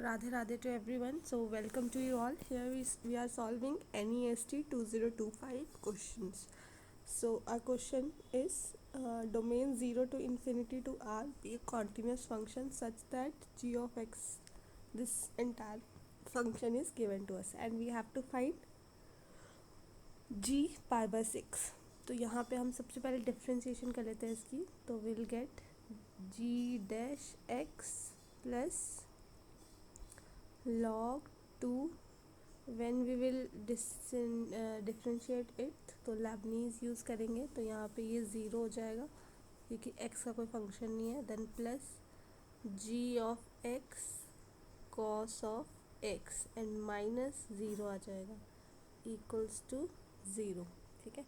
Radhe Radhe to everyone. So welcome to you all. Here we are solving NEST 2025 questions. So our question is domain 0 to infinity to R be a continuous function such that g of x, this entire function is given to us and we have to find g pi by 6. तो यहाँ पे हम सबसे पहले differentiation कर लेते हैं इसकी. तो will get g dash x plus log 2. when we will differentiate it तो Leibniz यूज़ करेंगे. तो यहाँ पे ये ज़ीरो हो जाएगा क्योंकि x का कोई फंक्शन नहीं है. Then plus g of x cos of x and minus zero आ जाएगा इक्वल्स टू ज़ीरो. ठीक है,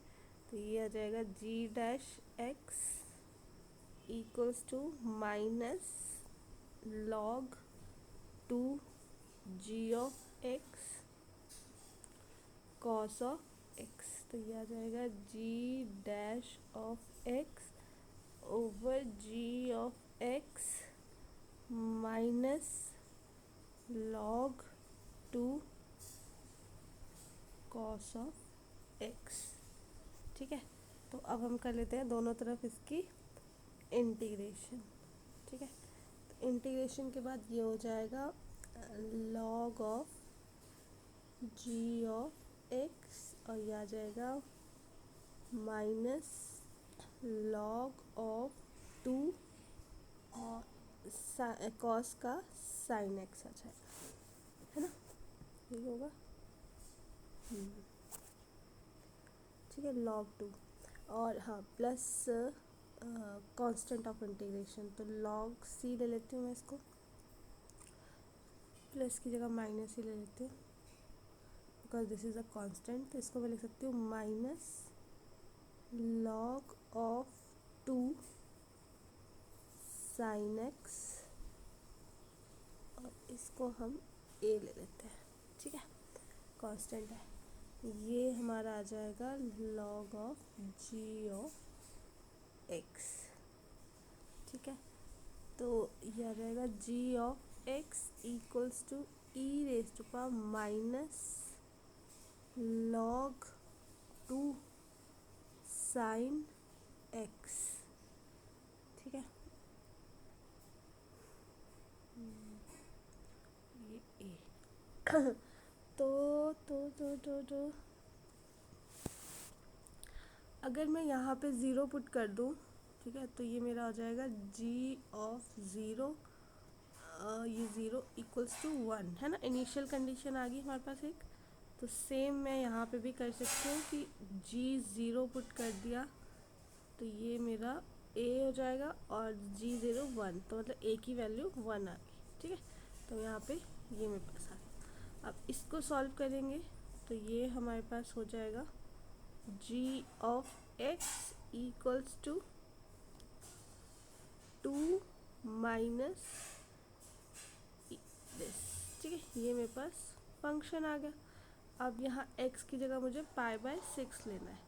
तो ये आ जाएगा g dash x equals to minus log 2 g of x cos of x. तो ये आ जाएगा g dash of x over g of x minus log 2 cos of x. ठीक है, तो अब हम कर लेते हैं दोनों तरफ इसकी इंटीग्रेशन. ठीक है, तो इंटीग्रेशन के बाद ये हो जाएगा log of g of x और ये आ जाएगा माइनस log ऑफ 2 और cos का sin x आ जाएगा, है ना. यही होगा. ठीक है, log 2 और हाँ प्लस कांस्टेंट ऑफ इंटीग्रेशन. तो log c ले लेती हूँ मैं इसको, प्लस की जगह माइनस ही ले लेती हूँ because this is a constant. तो इसको मैं लिख सकती हूँ minus log of 2 sin x और इसको हम a ले लेते हैं. ठीक है, कांस्टेंट है. ये हमारा आ जाएगा log of g of x. ठीक है, तो ये आ जाएगा g of x equals to e raise to power minus log 2 sin x. ठीक है, ये a. तो अगर मैं यहाँ पे ज़ीरो पुट कर दूँ, ठीक है, तो ये मेरा हो जाएगा g ऑफ ज़ीरो. ये ज़ीरो इक्वल्स टू 1 है ना. इनिशियल कंडीशन आ गई हमारे पास एक. तो सेम मैं यहाँ पे भी कर सकती हूँ कि g ज़ीरो पुट कर दिया तो ये मेरा a हो जाएगा और g ज़ीरो 1. तो मतलब a की वैल्यू 1 आ गई. ठीक है, तो यहाँ पे ये मेरे पास आ गया. अब इसको सॉल्व करेंगे तो ये हमारे पास हो जाएगा g of x equals to 2 minus this. ठीक है, ये मेरे पास फंक्शन आ गया. अब यहाँ x की जगह मुझे पाई बाय 6 लेना है.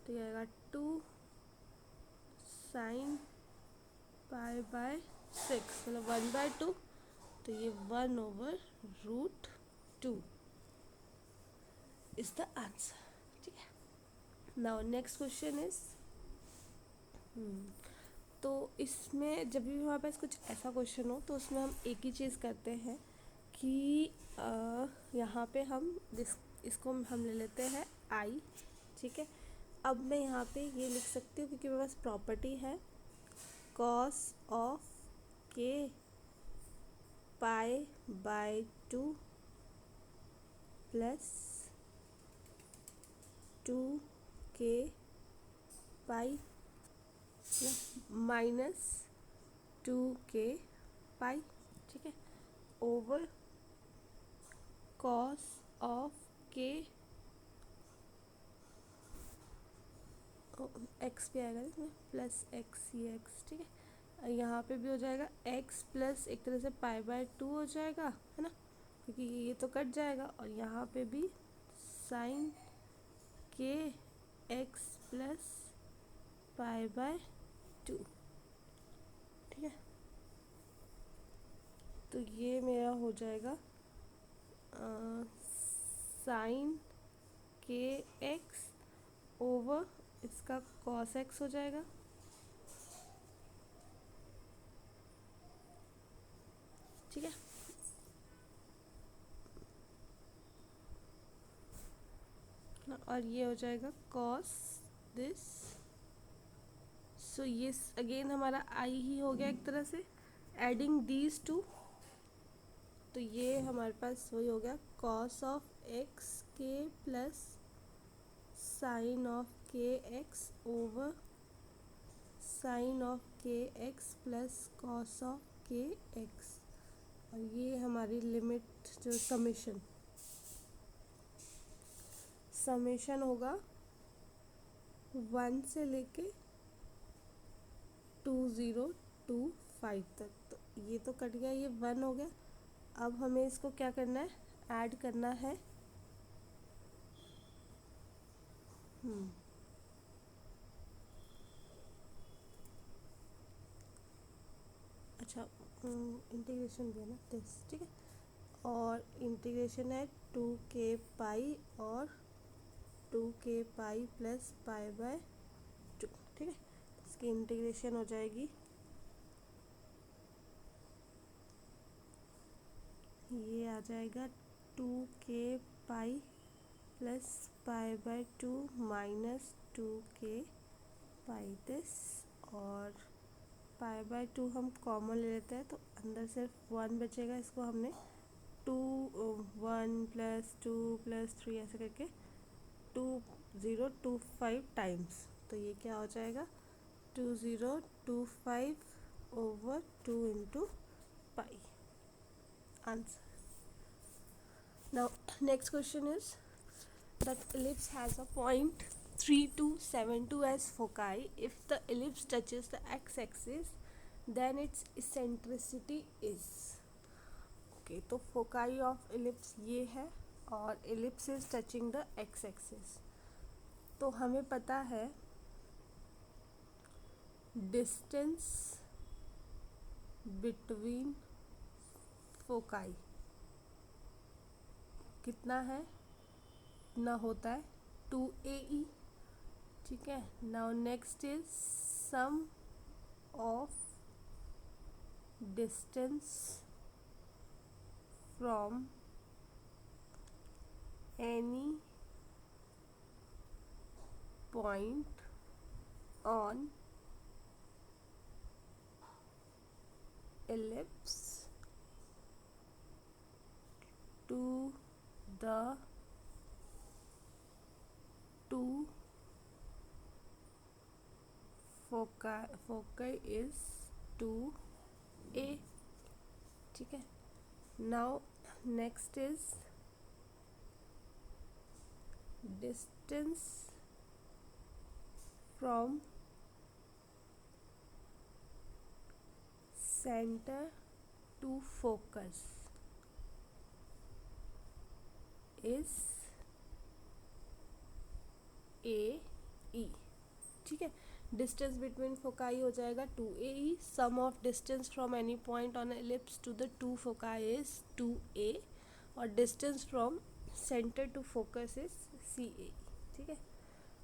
तो ये आएगा 2 साइन पाई बाय 6 मतलब 1/2. तो ये 1 over root 2 is the answer. ठीक है, नाउ नेक्स्ट क्वेश्चन इज तो इसमें जब भी हमारे पास कुछ ऐसा क्वेश्चन हो तो उसमें हम एक ही चीज़ करते हैं कि यहाँ पे हम इसको हम ले लेते हैं आई. ठीक है, अब मैं यहाँ पे ये लिख सकती हूँ क्योंकि मेरे पास प्रॉपर्टी है cos of k pi by 2 plus 2k pi minus 2k पाई. ठीक है, over cos of k x भी आएगा इसमें प्लस x ये x. ठीक है, यहाँ पे भी हो जाएगा x प्लस एक तरह से पाई बाय 2 हो जाएगा, है ना, क्योंकि ये तो कट जाएगा. और यहाँ पे भी sine k x plus pi by 2. ठीक है, तो ये मेरा हो जाएगा साइन के एक्स ओवर इसका कॉस एक्स हो जाएगा। ठीक है, और ये हो जाएगा कॉस दिस। सो ये अगेन हमारा आई ही हो गया एक तरह से, एडिंग दीज टू। तो ये हमारे पास वही हो गया कॉस ऑफ एक्स के प्लस साइन ऑफ के एक्स ओवर साइन ऑफ के एक्स प्लस कॉस ऑफ के एक्स। और ये हमारी लिमिट जो समेशन होगा 1 से लेके 2025 तक। तो ये तो कट गया, ये 1 हो गया। अब हमें इसको क्या करना है, ऐड करना है। अच्छा, इंटीग्रेशन भी है ना दिस, ठीक है। और इंटीग्रेशन है 2k पाई और 2k pi plus pi by 2, ठीक है। इसकी इंटीग्रेशन हो जाएगी, ये आ जाएगा 2k pi plus pi by 2 minus 2k pi this. और पाई बाय 2 हम कॉमन ले लेते हैं तो अंदर सिर्फ 1 बचेगा। इसको हमने 1 प्लस 2 प्लस 3 ऐसे करके 2025 टाइम्स। तो ये क्या हो जाएगा 2025 over 2 into pi, answer. Now next question is that ellipse has a point 3272 as foci. If the ellipse touches the x-axis, then its eccentricity is. Okay, तो foci of ellipse ये है और ellipse is touching the x-axis। तो हमें पता है distance between foci कितना है ना होता है 2AE, ठीक है। Now next is sum of distance from any point on ellipse to the two foci is 2A, ठीक है। Now next is distance from centre to focus is AE, ठीक है। डिस्टेंस बिटवीन फोकाई हो जाएगा 2AE। Sum of distance from any point on ellipse to the two foci is 2A। और distance from centre to focus is CAE, ठीक है।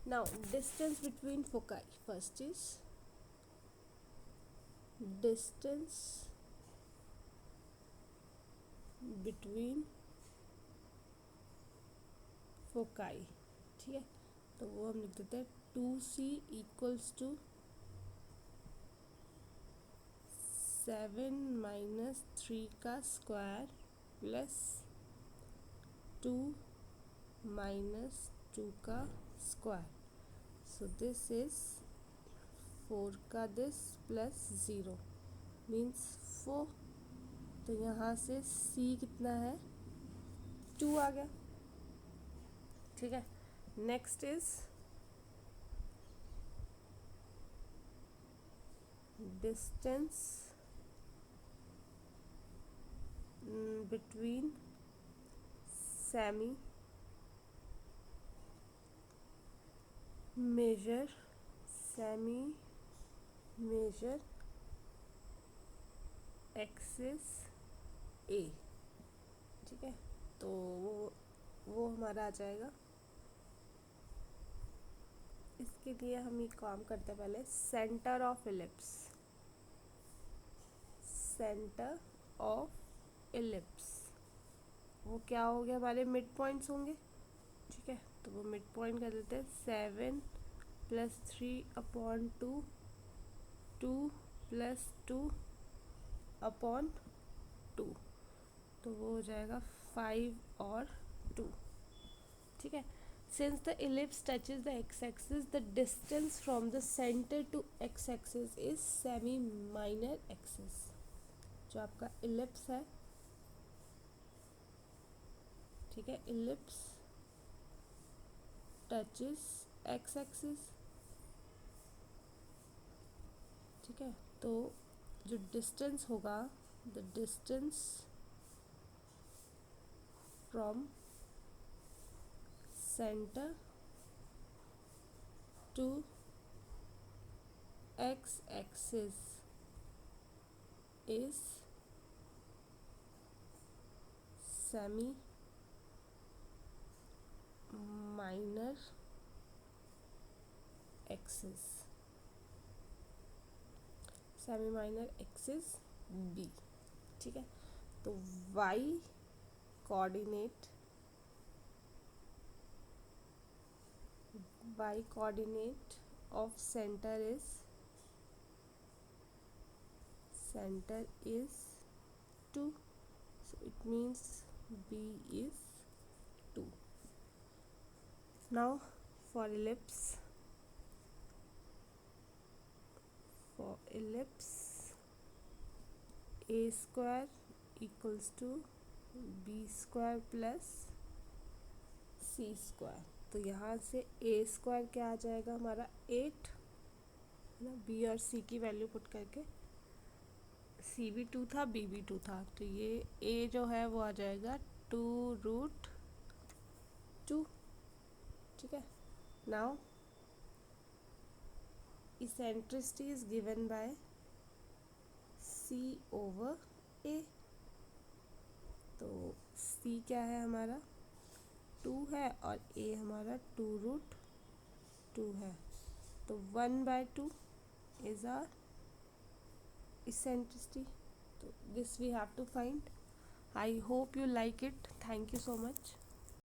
Now distance between foci, first is distance between foci, ठीक है। तो वो हम लिख देते हैं 2C इक्वल्स टू 7 माइनस 3 का स्क्वायर प्लस 2 माइनस 2 का स्क्वायर। सो दिस इज 4 का दिस प्लस 0 मीन्स 4। तो यहाँ से C कितना है 2 आ गया, ठीक है। Next is distance between semi major axis A, ठीक है। तो वो हमारा आ जाएगा। इसके लिए हम एक काम करते हैं, पहले centre of ellipse, centre of ellipse वो क्या हो गया, हमारे मिड पॉइंट्स होंगे, ठीक है। तो वो मिड पॉइंट कर देते हैं 7+3/2, 2+2/2, तो वो हो जाएगा 5 और 2, ठीक है। Since the ellipse touches the x-axis, the distance from the center to x-axis is semi-minor axis। जो आपका ellipse है, ठीक है, ellipse touches x-axis, ठीक है। तो जो डिस्टेंस होगा, the distance from centre to x axis is semi minor axis, semi minor axis b, ठीक है। तो y coordinate, y coordinate of centre is 2, so it means b is 2. Now for ellipse, a square equals to b square plus c square। तो यहाँ से a square क्या आ जाएगा हमारा 8, है ना, b और c की वैल्यू पुट करके, c भी 2 था, b भी 2 था, तो ये a जो है वो आ जाएगा 2√2, ठीक है। Now eccentricity is given by c/a, तो c क्या है हमारा 2 है और a हमारा 2√2 है, तो 1/2 is our eccentricity। So this we have to find. I hope you like it. Thank you so much.